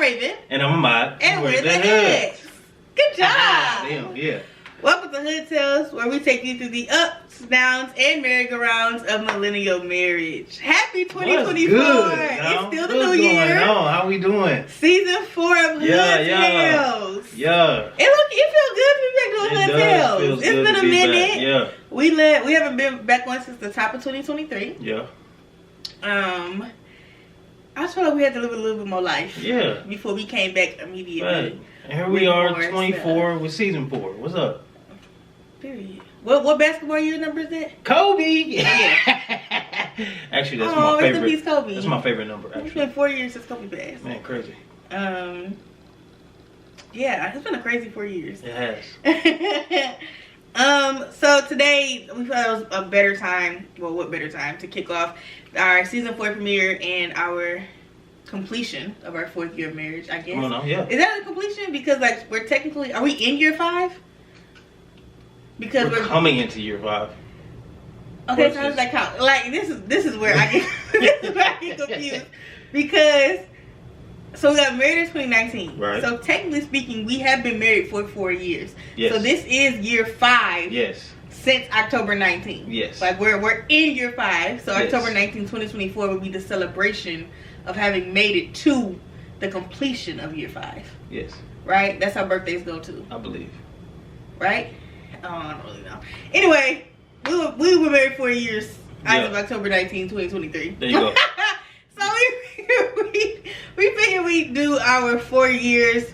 I'm Raven. And I'm Ahmaad. And we're the Hoods. Good job. Damn, yeah. Welcome to Hood Tales, where we take you through the ups, downs, and merry-go-rounds of millennial marriage. Happy 2024. It's still the new year. What's going on? How we doing? Season 4 of Hood Tales. Yeah. It feels good to be back doing Hood Tales. It's been a minute. Back. Yeah. We haven't been back on since the top of 2023. Yeah. I just feel like we had to live a little bit more life. Yeah. Before we came back immediately. Right. And here we are, 24 with season 4. What's up? Period. What basketball year number is that? Kobe. Yeah. Actually, that's my favorite. Rest in peace, Kobe. That's my favorite number. Actually. It's been 4 years since Kobe passed. Man, crazy. Yeah, it's been a crazy 4 years. It has. So today we thought it was a better time. Well, what better time to kick off our season 4 premiere and our completion of our 4th year of marriage, I guess. Oh, no, yeah. Is that a completion? Because like we're technically, are we in year 5? Because we're coming into year 5. Okay, so how does that count? Like this is where I get confused. Because so we got married in 2019. Right. So technically speaking, we have been married for 4 years. Yes. So this is year 5. Yes. Since October 19. Yes. Like we're in year 5. So yes. October 19, 2024 will be the celebration of having made it to the completion of year 5. Yes. Right? That's how birthdays go too. I believe. Right? Oh, I don't really know. Anyway, we were married 4 years as of October 19, 2023. There you go. So we figured we'd do our 4 years,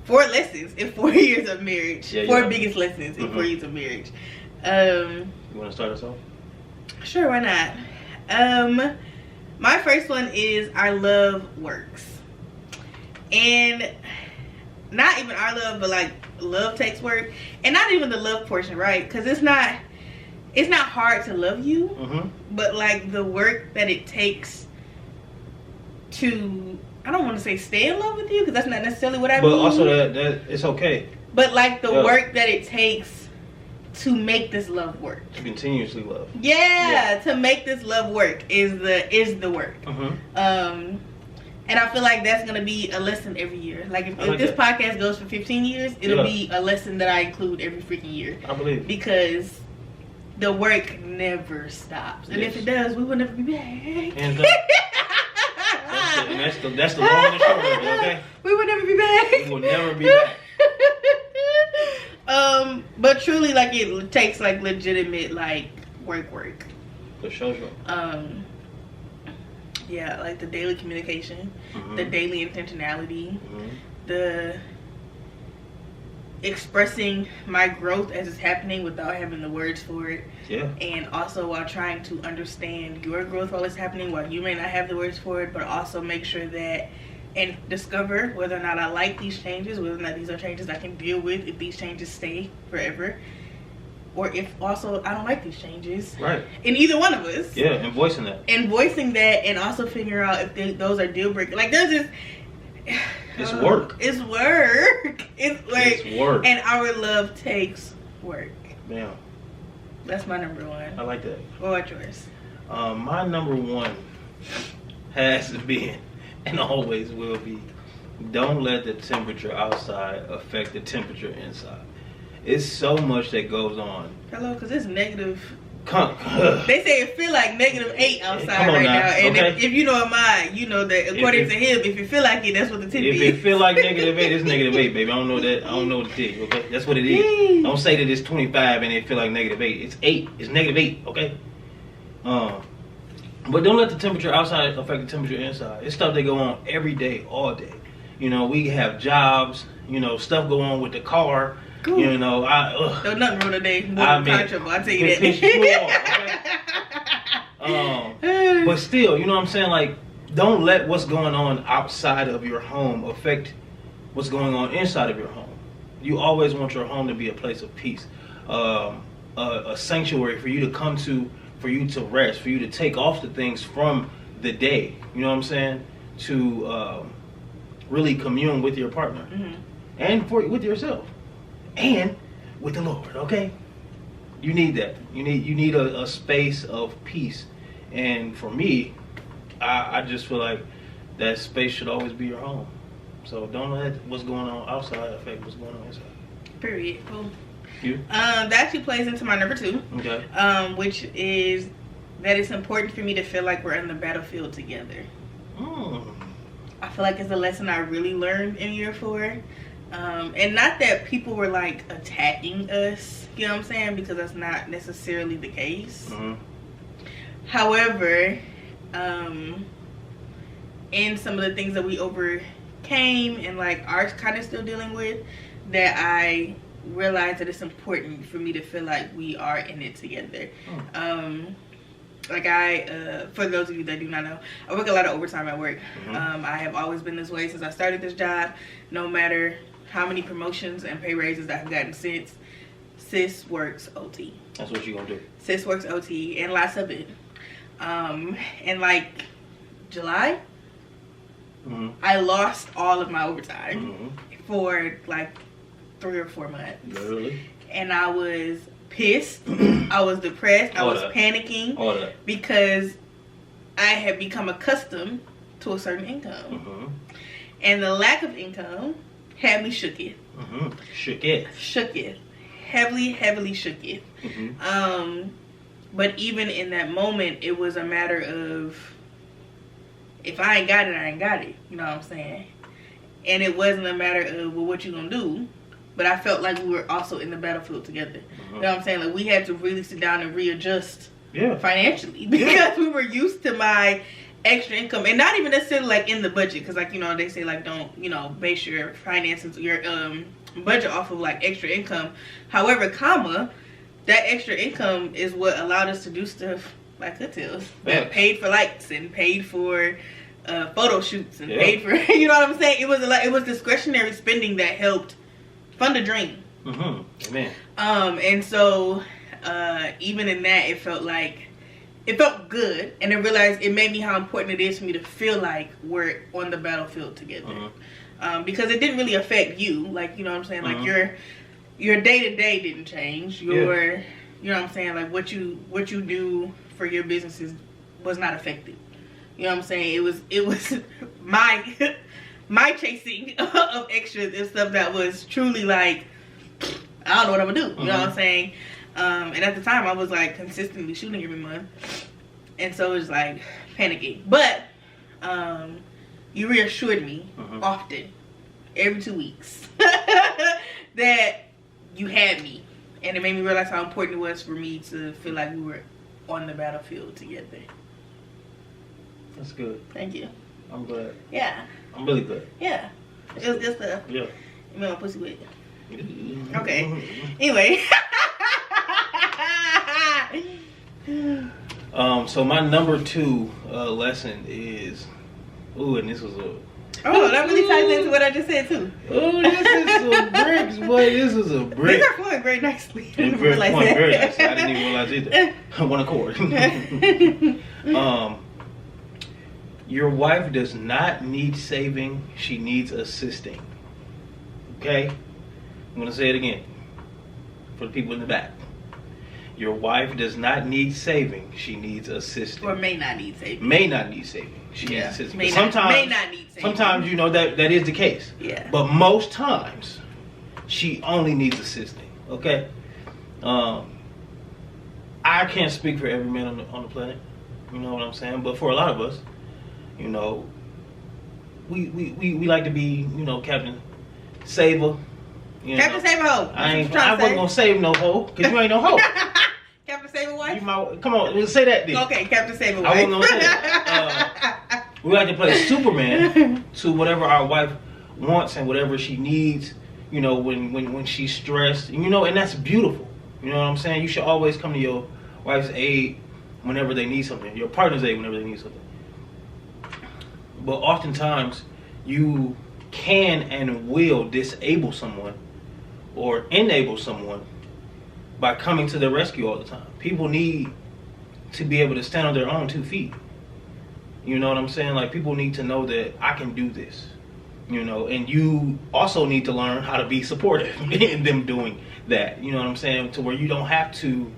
4 lessons in 4 years of marriage. Yeah, 4 biggest lessons in 4 years of marriage. You want to start us off? Sure, why not? My first one is our love works. And not even our love, but like love takes work. And not even the love portion, right? Because it's not hard to love you, but like the work that it takes to, I don't want to say stay in love with you, because that's not necessarily what I mean. But also that it's okay. But like the work that it takes to make this love work. To continuously love. Yeah, to make this love work is the work. And I feel like that's gonna be a lesson every year. Like if this podcast goes for 15 years, it'll be a lesson that I include every freaking year. I believe. Because the work never stops. And if it does, we will never be back. Hands up. That's the long and the short of it, okay? We will never be back. We will never be back. But truly, like it takes like legitimate like work. For sure. Yeah, like the daily communication, the daily intentionality, the expressing my growth as it's happening without having the words for it. Yeah. And also while trying to understand your growth while it's happening, while you may not have the words for it, but also make sure that and discover whether or not I like these changes, whether or not these are changes I can deal with if these changes stay forever. Or if also I don't like these changes. Right. In either one of us. Yeah, and voicing that. And also figure out if those are deal breakers. Like there's this. It's work. It's work. It's like. It's work. And our love takes work. Yeah. That's my number 1. I like that. What about yours? My number 1 has been and always will be, don't let the temperature outside affect the temperature inside. It's so much that goes on. Hello, because it's negative. They say it feel like -8 outside right now. And if you know Ahmaad, you know that according to him, if you feel like it, that's what the temp is. If it feel like -8, it's -8, baby. I don't know that. I don't know what it is. Okay, that's what it is. Don't say that it's 25 and it feel like -8. It's 8. It's -8. Okay. But don't let the temperature outside affect the temperature inside. It's stuff that go on every day, all day. You know, we have jobs. You know, stuff go on with the car. Cool. You know, there's nothing wrong today. I'll tell you that. But still, you know what I'm saying? Like, don't let what's going on outside of your home affect what's going on inside of your home. You always want your home to be a place of peace, a sanctuary for you to come to, for you to rest, for you to take off the things from the day. You know what I'm saying? To really commune with your partner and with yourself. And with the Lord, okay? You need that. You need a space of peace. And for me, I just feel like that space should always be your home. So don't let what's going on outside affect what's going on inside. Period. Cool. You? That actually plays into my number 2. Okay. Which is that it's important for me to feel like we're in the battlefield together. I feel like it's a lesson I really learned in year 4. And not that people were like attacking us, you know what I'm saying? Because that's not necessarily the case. However, in some of the things that we overcame and like are kind of still dealing with, that I realized that it's important for me to feel like we are in it together. Like for those of you that do not know, I work a lot of overtime at work. I have always been this way since I started this job. No matter how many promotions and pay raises that I've gotten since, sis works OT. That's what you gonna do. Sis works OT and lots of it. And like July, I lost all of my overtime for like 3 or 4 months. Literally. And I was pissed. I was depressed. I was panicking because I had become accustomed to a certain income. And the lack of income had me shooketh. Shooketh. Heavily shooketh. But even in that moment, it was a matter of, if I ain't got it, I ain't got it. You know what I'm saying? And it wasn't a matter of, well, what you gonna do? But I felt like we were also in the battlefield together. You know what I'm saying? Like, we had to really sit down and readjust financially. Because we were used to my extra income. And not even necessarily, like, in the budget. Because, like, you know, they say, like, don't, you know, base your finances, your budget off of, like, extra income. However, that extra income is what allowed us to do stuff like hotels. That paid for lights and paid for photo shoots and paid for, you know what I'm saying? It was discretionary spending that helped fund a dream. Amen. And so even in that, it felt good, and I realized it made me how important it is for me to feel like we're on the battlefield together. Because it didn't really affect you, like, you know what I'm saying? Like your day to day didn't change. You know what I'm saying? Like what you do for your businesses was not affected. You know what I'm saying? It was my chasing of extras and stuff that was truly like, I don't know what I'm gonna do. You know what I'm saying? And at the time I was like consistently shooting every month. And so it was like panicking. But you reassured me often, every 2 weeks, that you had me. And it made me realize how important it was for me to feel like we were on the battlefield together. That's good. Thank you. I'm glad. Yeah. I'm really good. Yeah. It was good stuff. Yeah. You know my pussy with. Okay. Anyway. So my number 2 lesson is, and this was a. Oh, that really ties into what I just said too. Oh, this is some bricks, boy. This is a brick. These are flowing very nicely. Very nicely. I didn't even realize either. One accord. Your wife does not need saving. She needs assisting. Okay? I'm going to say it again for the people in the back. Your wife does not need saving. She needs assisting. Or may not need saving. May not need saving. She needs assisting. May not need saving. Sometimes, you know, that is the case. Yeah. But most times, she only needs assisting. Okay? I can't speak for every man on the planet. You know what I'm saying? But for a lot of us, you know, we like to be, you know, Captain Saver. Captain Saver hoe. I wasn't gonna save no hoe, because you ain't no hoe. Captain Saver wife? Come on, say that then. Okay, Captain Saver wife. I wasn't gonna say that. We like to play Superman to whatever our wife wants and whatever she needs, you know, when she's stressed. You know, and that's beautiful. You know what I'm saying? You should always come to your wife's aid whenever they need something. Your partner's aid whenever they need something. But oftentimes, you can and will disable someone or enable someone by coming to their rescue all the time. People need to be able to stand on their own 2 feet. You know what I'm saying? Like, people need to know that I can do this. You know, and you also need to learn how to be supportive in them doing that. You know what I'm saying? To where you don't have to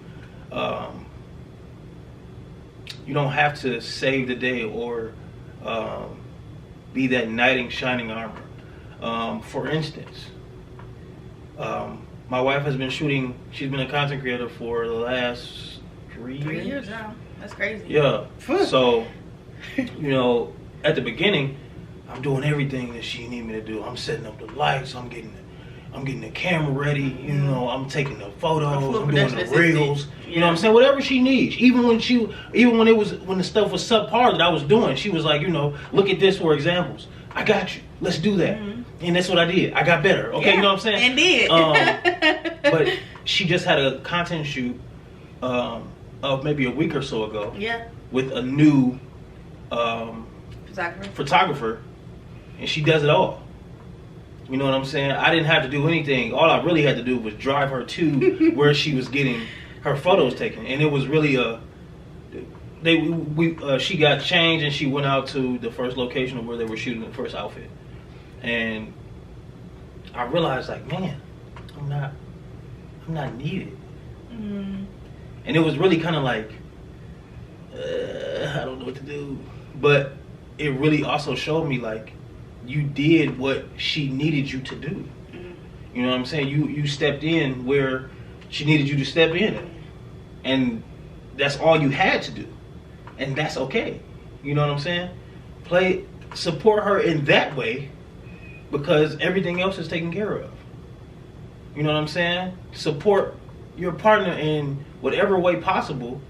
save the day or be that knight in shining armor. For instance, my wife has been shooting. She's been a content creator for the last 3 years. 3 years now. That's crazy. Yeah. So, at the beginning, I'm doing everything that she needed me to do. I'm setting up the lights. I'm getting the camera ready. I'm taking the photos. I'm doing the reels. You know what I'm saying? Whatever she needs. Even when the stuff was subpar that I was doing, she was like, look at this for examples. I got you. Let's do that. Mm-hmm. And that's what I did. I got better. Okay, you know what I'm saying? And did. But she just had a content shoot of maybe a week or so ago. Yeah. With a new photographer. And she does it all. You know what I'm saying? I didn't have to do anything. All I really had to do was drive her to where she was getting her photos taken, and it was really she got changed and she went out to the first location of where they were shooting the first outfit, and I realized like, man, I'm not needed, and it was really kind of like I don't know what to do, but it really also showed me like, you did what she needed you to do. You know what I'm saying? You stepped in where she needed you to step in. And that's all you had to do. And that's okay. You know what I'm saying? Support her in that way, because everything else is taken care of. You know what I'm saying? Support your partner in whatever way possible,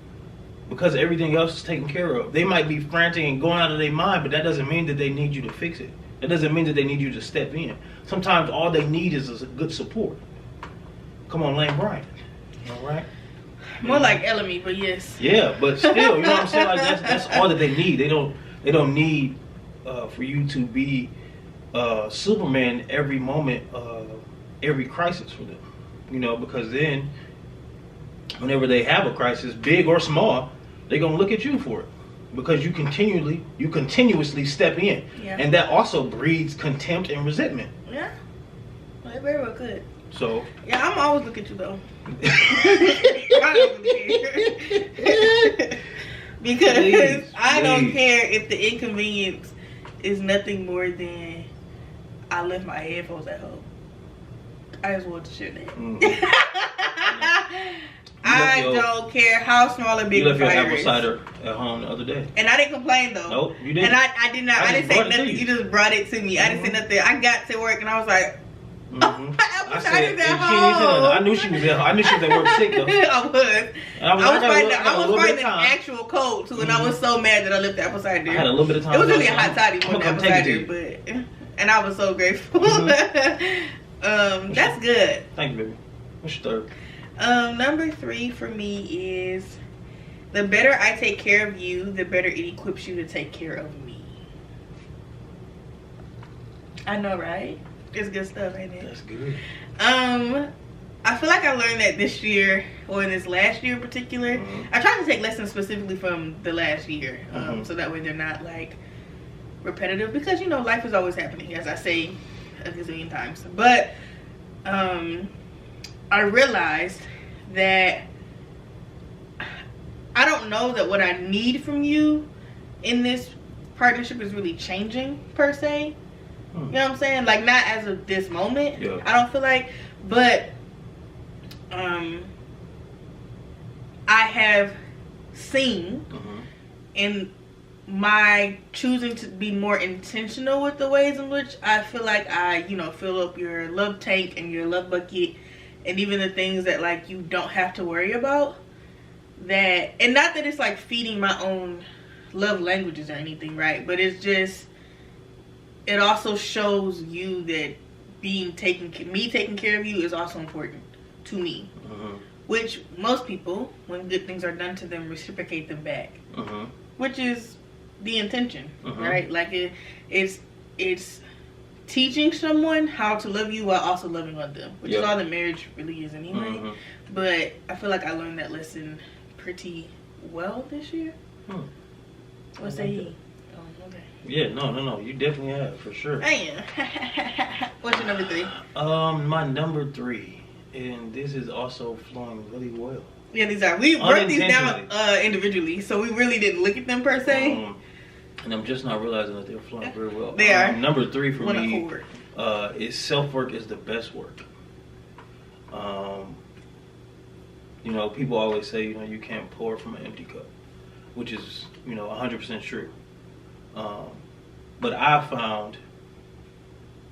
because everything else is taken care of. They might be frantic and going out of their mind, but that doesn't mean that they need you to fix it. That doesn't mean that they need you to step in. Sometimes all they need is a good support. Come on, Lane Bryant. All right? More like Ellamy, but yes. Yeah, but still, you know what I'm saying? Like that's all that they need. They don't need for you to be Superman every moment, every crisis for them. Because then whenever they have a crisis, big or small, they're gonna look at you for it. Because you continuously step in. Yeah. And that also breeds contempt and resentment. Yeah. Well, it very well could. So. Yeah, I'm always looking at you though. I don't care. Because I don't care if the inconvenience is nothing more than I left my headphones at home. I just want to share that. I don't care how small or big the fire is. You left your apple cider at home the other day. And I didn't complain though. Nope, you didn't. And I did not. I didn't say nothing. You just brought it to me. I didn't say nothing. I got to work and I was like, apple cider's at home. I knew she was at home. I knew she was at work sick though. I was. I was fighting an actual cold too, and I was so mad that I left the apple cider. I had a little bit of time. It was really a hot toddy more than apple cider, and I was so grateful. That's good. Thank you, baby. What's your third? Number 3 for me is, the better I take care of you, the better it equips you to take care of me. I know, right? It's good stuff, ain't it? That's good. I feel like I learned that this year, or in this last year in particular. I tried to take lessons specifically from the last year, so that way they're not like repetitive, because life is always happening, as I say a gazillion times. But I realized that I don't know that what I need from you in this partnership is really changing per se. You know what I'm saying? Like, not as of this moment. Yeah. I don't feel like, but I have seen in my choosing to be more intentional with the ways in which I feel like I, fill up your love tank and your love bucket, and even the things that like you don't have to worry about. That, and not that it's like feeding my own love languages or anything, right? But it's just, it also shows you that me taking care of you is also important to me. Which most people, when good things are done to them, reciprocate them back. Which is the intention, right? Like it's teaching someone how to love you while also loving on them, which is all that marriage really is anyway. But I feel like I learned that lesson pretty well this year. What say you? Oh, okay. Yeah, no, you definitely have, for sure. I am. What's your number 3? My number 3, and this is also flowing really well. Yeah, these are. We wrote these down individually, so we really didn't look at them per se. and I'm just not realizing that they're flowing very well. They are. Number 3 for me is self-work is the best work. You know, people always say, you know, you can't pour from an empty cup, which is, you know, 100% true. But I found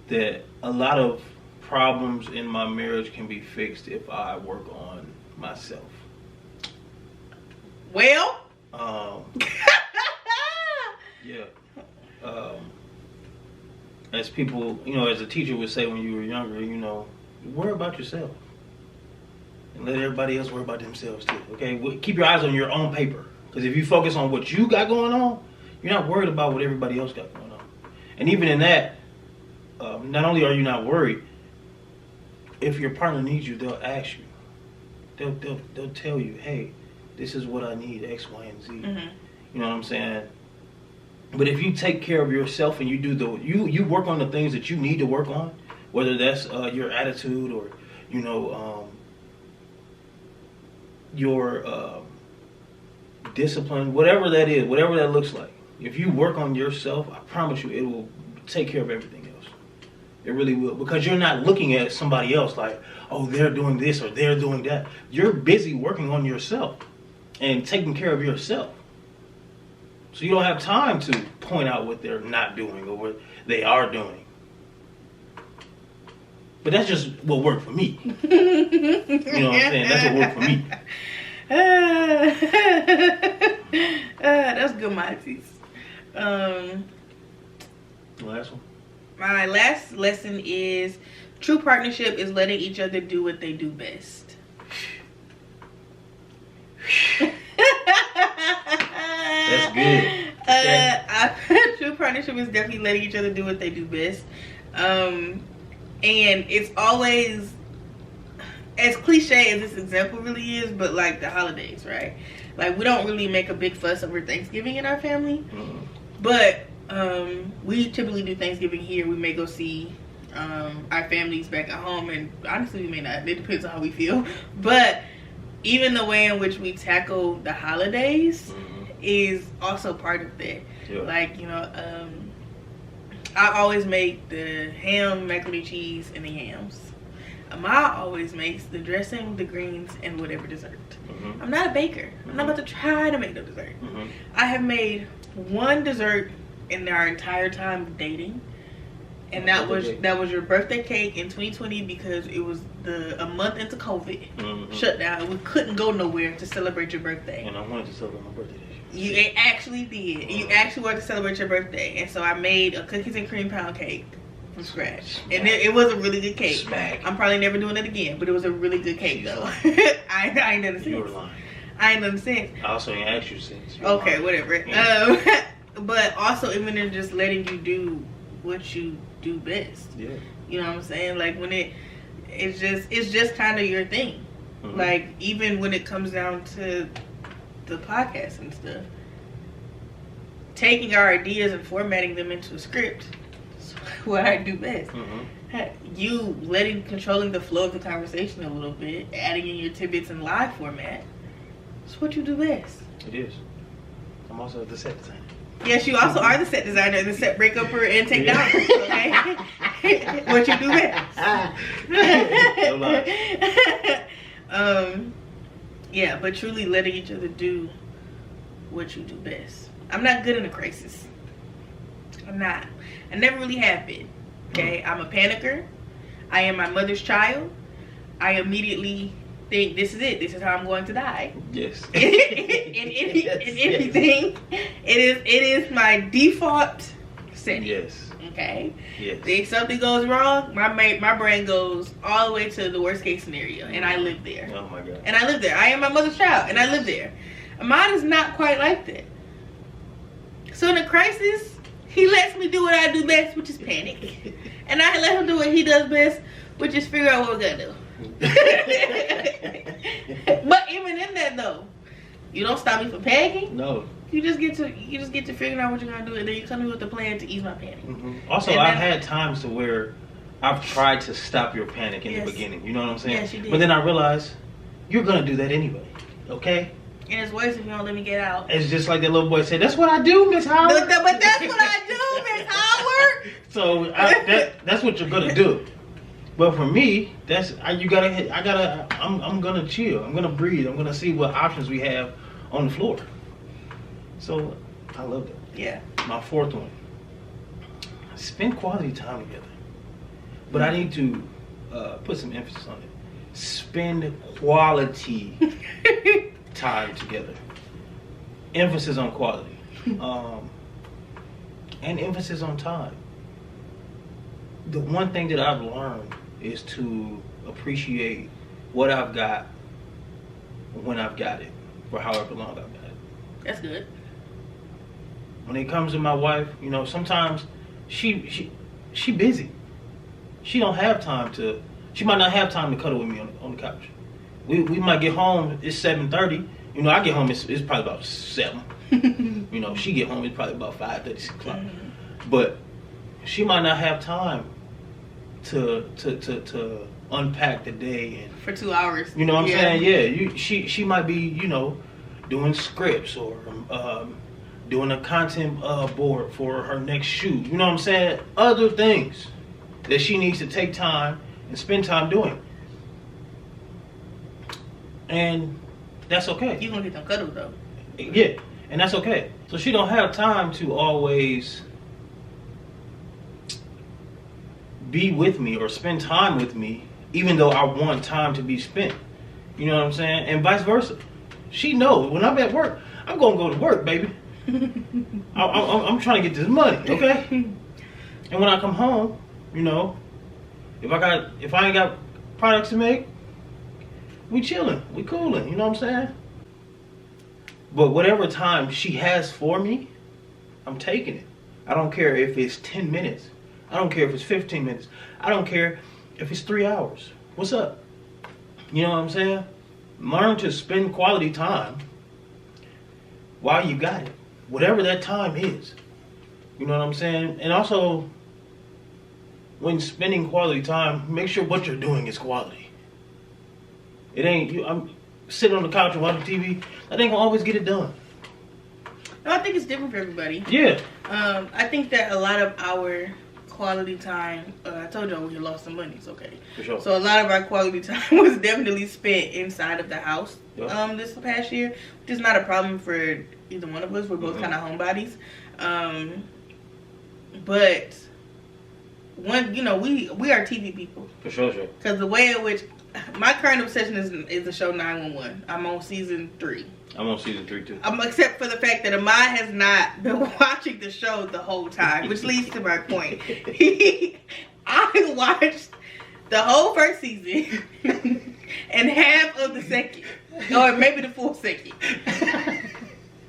that a lot of problems in my marriage can be fixed if I work on myself. Well, yeah. As people, you know, as a teacher would say when you were younger, you know, worry about yourself. And let everybody else worry about themselves too, okay? Keep your eyes on your own paper. Because if you focus on what you got going on, you're not worried about what everybody else got going on. And even in that, not only are you not worried, if your partner needs you, they'll ask you. They'll tell you, hey, this is what I need, X, Y, and Z. Mm-hmm. You know what I'm saying? But if you take care of yourself and you do you work on the things that you need to work on, whether that's your attitude or, you know, your discipline, whatever that is, whatever that looks like. If you work on yourself, I promise you it will take care of everything else. It really will. Because you're not looking at somebody else like, oh, they're doing this or they're doing that. You're busy working on yourself and taking care of yourself. So you don't have time to point out what they're not doing or what they are doing. But that's just what worked for me. You know what I'm saying? That's what worked for me. That's good, Monties. Last one. My last lesson is true partnership is letting each other do what they do best. That's good. True partnership is definitely letting each other do what they do best. And it's always, as cliche as this example really is, but like the holidays, right? Like, we don't really make a big fuss over Thanksgiving in our family. Mm-hmm. But we typically do Thanksgiving here. We may go see our families back at home, and honestly, we may not. It depends on how we feel. But even the way in which we tackle the holidays is also part of that. Yeah. Like, you know, I always make the ham, macaroni cheese, and the yams. Ma always makes the dressing, the greens, and whatever dessert. Mm-hmm. I'm not a baker. I'm not about to try to make no dessert. Mm-hmm. I have made one dessert in our entire time dating, and that was your birthday cake in 2020 because it was a month into COVID shutdown. We couldn't go nowhere to celebrate your birthday. And I wanted to celebrate my birthday this year. You actually did. You actually wanted to celebrate your birthday, and so I made a cookies and cream pound cake from scratch. Smack. And it was a really good cake. Smack. I'm probably never doing it again, but it was a really good cake though. I ain't never seen. You were lying. I ain't never seen. I also ain't asked you since. Okay, lying. Whatever. Yeah. But also even in just letting you do what you do best. Yeah. You know what I'm saying? Like when it's just kind of your thing. Mm-hmm. Like even when it comes down to the podcast and stuff, taking our ideas and formatting them into a script is what I do best. Mm-hmm. You controlling the flow of the conversation a little bit, adding in your tidbits in live format, it's what you do best. It is. I'm also the set designer. Yes, you also are the set designer, the set breakuper, and technology. Okay, what you do best. Yeah, but truly letting each other do what you do best. I'm not good in a crisis. I'm not. I never really have been. Okay, I'm a panicker. I am my mother's child. I immediately think this is it. This is how I'm going to die. Yes. in everything, it is my default setting. Yes. Okay. Yes. If something goes wrong, my brain goes all the way to the worst case scenario, and I live there. Oh my God. And I live there. I am my mother's child, and I live there. Mine is not quite like that. So in a crisis, he lets me do what I do best, which is panic, and I let him do what he does best, which is figure out what we're gonna do. But even in that though, you don't stop me from panicking. No. You just get to figuring out what you're gonna do, and then you come in with a plan to ease my panic. Mm-hmm. Also, I've had times to where I've tried to stop your panic in the beginning. You know what I'm saying? Yes, you did. But then I realized you're gonna do that anyway. Okay. And it's worse if you don't let me get out. It's just like that little boy said, that's what I do, Miss Howard. But that's what I do, Miss Howard. So that's what you're gonna do. But for me, I'm gonna chill. I'm gonna breathe. I'm gonna see what options we have on the floor. So I love that. Yeah. My fourth one. Spend quality time together. But I need to put some emphasis on it. Spend quality time together. Emphasis on quality. And emphasis on time. The one thing that I've learned is to appreciate what I've got when I've got it, for however long I've got it. That's good. When it comes to my wife, you know, sometimes she busy. She don't have time to. She might not have time to cuddle with me on the couch. We might get home. It's 7:30. You know, I get home. It's probably about 7. You know, she get home. It's probably about 5:30, 6 o'clock. Mm-hmm. But she might not have time to unpack the day and for 2 hours. You know what I'm saying? Yeah. She might be, you know, doing scripts or doing a content board for her next shoot. You know what I'm saying? Other things that she needs to take time and spend time doing. And that's okay. You gonna get them cuddles though. Yeah, and that's okay. So she don't have time to always be with me or spend time with me, even though I want time to be spent. You know what I'm saying? And vice versa. She knows when I'm at work, I'm gonna go to work, baby. I'm trying to get this money, okay? And when I come home, you know, if I ain't got products to make, we chilling, we cooling, you know what I'm saying? But whatever time she has for me, I'm taking it. I don't care if it's 10 minutes. I don't care if it's 15 minutes. I don't care if it's 3 hours. What's up? You know what I'm saying? Learn to spend quality time while you got it. Whatever that time is. You know what I'm saying? And also, when spending quality time, make sure what you're doing is quality. It ain't you. I'm sitting on the couch and watching TV. That ain't gonna always get it done. No, I think it's different for everybody. Yeah. I think that a lot of our quality time, I told y'all we lost some money. It's okay. For sure. So a lot of our quality time was definitely spent inside of the house. Yeah. This past year, which is not a problem for either one of us. We're both kind of homebodies. But one, you know, we are TV people. For sure. Because the way in which my current obsession is the show 911. I'm on season 3. I'm on season 3 too. Except for the fact that Ahmaad has not been watching the show the whole time, which leads to my point. I watched the whole first season and half of the second, or maybe the full second.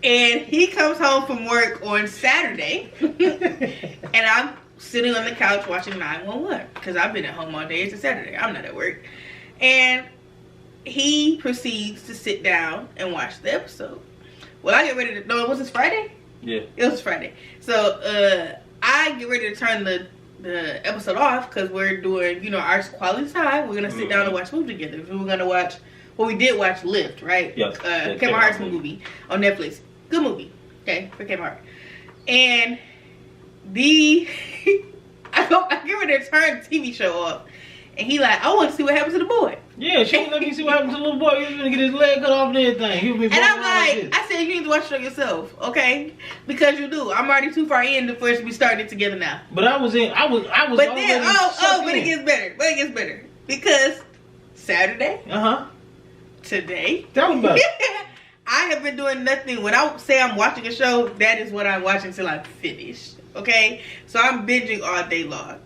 And he comes home from work on Saturday, and I'm sitting on the couch watching 911 because I've been at home all day. It's a Saturday. I'm not at work. And he proceeds to sit down and watch the episode. Well, I get ready to... No, it was this Friday? Yeah. It was Friday. So, I get ready to turn the episode off because we're doing, you know, our quality time. We're going to sit down and watch a movie together. We're going to watch... Well, we did watch Lift, right? Yeah. Kevin Hart's movie on Netflix. Good movie. Okay, for Kevin Hart. And I get ready to turn the TV show off. And he like, I want to see what happens to the boy. Yeah, she ain't let me see what happens to the little boy. He's gonna get his leg cut off and everything. He'll be. And I'm like, I said, you need to watch it yourself, okay? Because you do. I'm already too far in for us to be starting it together now. But I was. But then, but it gets better. But it gets better because Saturday. Today. Tell me about it. I have been doing nothing. When I say I'm watching a show, that is what I'm watching till I'm finished. Okay? So I'm binging all day long.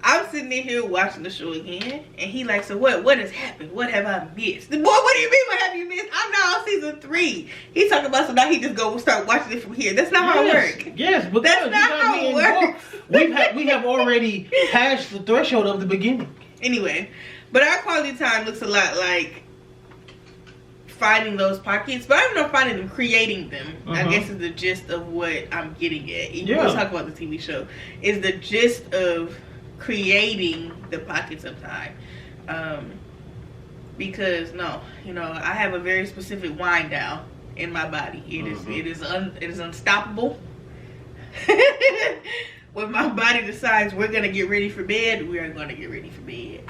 I'm sitting in here watching the show again, and he like, so what has happened? What have I missed? Boy, what do you mean, what have you missed? I'm now on season 3. He's talking about, so now he just go start watching it from here. That's not how it works. Yes, but that's not how it works. We have already passed the threshold of the beginning. Anyway, but our quality time looks a lot like finding those pockets, but I don't know, finding them, creating them. I guess is the gist of what I'm getting at. You want to talk about the TV show. Is the gist of creating the pockets of time. because no, I have a very specific wind down in my body. It is unstoppable. When my body decides we're gonna get ready for bed, we are gonna get ready for bed,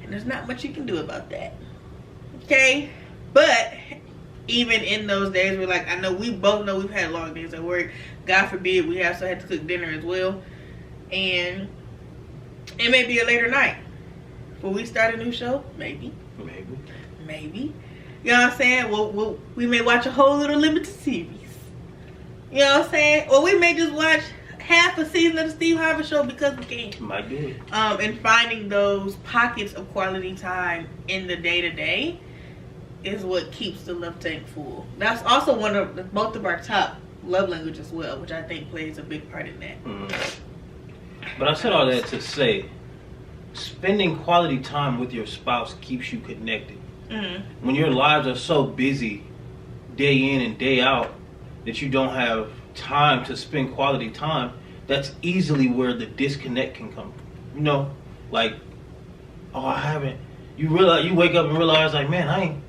and there's not much you can do about that. Okay, but even in those days, we're like, I know we both know we've had long days at work. God forbid we also had to cook dinner as well, and it may be a later night. Will we start a new show? Maybe. You know what I'm saying? We may watch a whole little limited series. You know what I'm saying? Or we may just watch half a season of the Steve Harvey Show because we can. Might do it. And finding those pockets of quality time in the day-to-day is what keeps the love tank full. That's also both of our top love languages as well, which I think plays a big part in that. But I said all that to say, spending quality time with your spouse keeps you connected. When your lives are so busy day in and day out that you don't have time to spend quality time, that's easily where the disconnect can come from. Like, I haven't. You wake up and realize, like, man,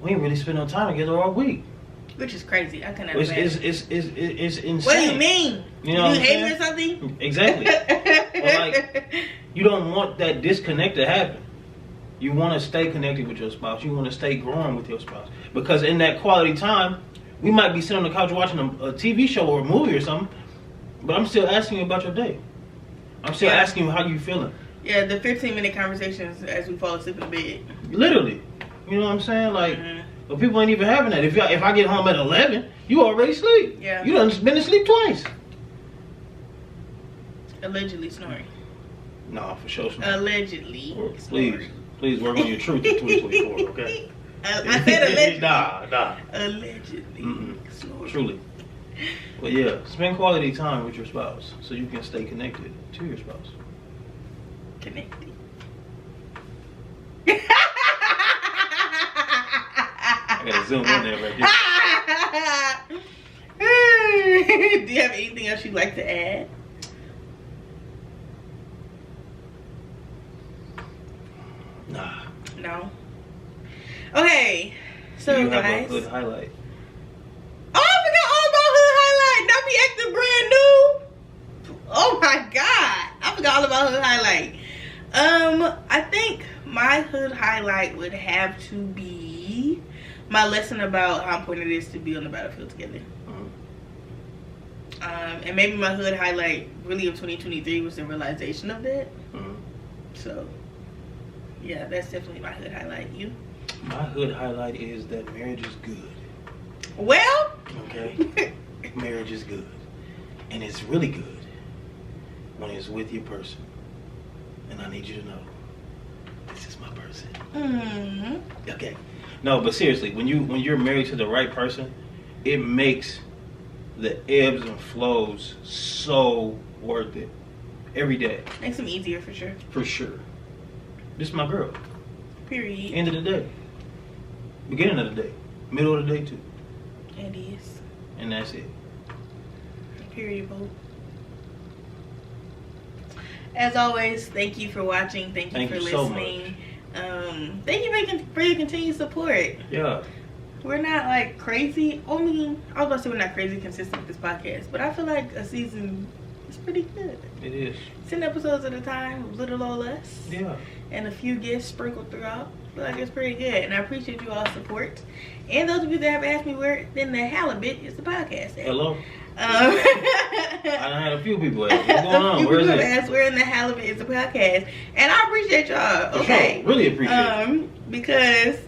we ain't really spent no time together all week. Which is crazy. I couldn't imagine. It's insane. What do you mean? You hate me or something? Exactly. Well, like, you don't want that disconnect to happen. You want to stay connected with your spouse. You want to stay growing with your spouse. Because in that quality time, we might be sitting on the couch watching a TV show or a movie or something, but I'm still asking you about your day. I'm still asking you how you feeling. Yeah, the 15-minute conversations as we fall asleep in bed. Literally. You know what I'm saying? Like, but people ain't even having that. If I get home at 11, you already sleep. Yeah. You done been asleep twice. Allegedly snoring. Nah, for sure snoring. Allegedly. Please work on your truth in 2024, okay? I said allegedly. Nah. Allegedly. Truly. But yeah, spend quality time with your spouse so you can stay connected to your spouse. Connected. I gotta zoom in there right there. Do you have anything else you'd like to add? Nah. No. Okay. So you guys. have a hood highlight. Oh, I forgot all about hood highlight. Don't be acting brand new. Oh my God. I forgot all about hood highlight. I think my hood highlight would have to be my lesson about how important it is to be on the battlefield together. And maybe my hood highlight really of 2023 was the realization of that. So yeah, that's definitely my hood highlight. You? My hood highlight is that marriage is good. Well, okay. Marriage is good, and it's really good when it's with your person. And I need you to know, this is my person. Okay. No, but seriously, when you're married to the right person, it makes the ebbs and flows so worth it every day. Makes them easier for sure. For sure. This is my girl. Period. End of the day. Beginning of the day. Middle of the day too. It is. And that's it. Period, boo. As always, thank you for watching. Thank you for listening. Thank you for your continued support. Yeah. We're not like crazy. I was about to say we're not crazy consistent with this podcast, but I feel like a season is pretty good. It is. 10 episodes at a time, little or less. Yeah. And a few guests sprinkled throughout. I feel like it's pretty good. And I appreciate you all's support. And those of you that have asked me where in the halibut is the podcast at. Hello. I had a few people ask, what's going on? Where is it? Asked where in the halibut is the podcast. And I appreciate y'all. Okay. Sure. Really appreciate it. Because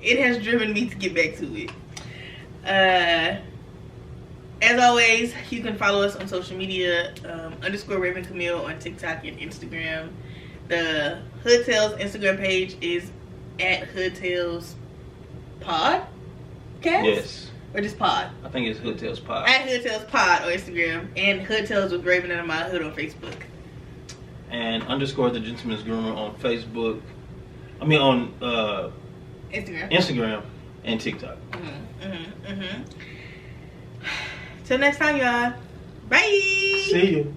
it has driven me to get back to it. As always, you can follow us on social media, _ Raven Camille on TikTok and Instagram. The Hood Tales Instagram page is at Hood Tales Podcast? Yes. Or just Pod? I think it's Hood Tales Pod. At Hood Tales Pod on Instagram. And Hood Tales with Raven Ahmaad Hood on Facebook. And _ The Gentleman's Groomer on Facebook. I mean on Instagram and TikTok. Till next time, y'all. Bye. See you.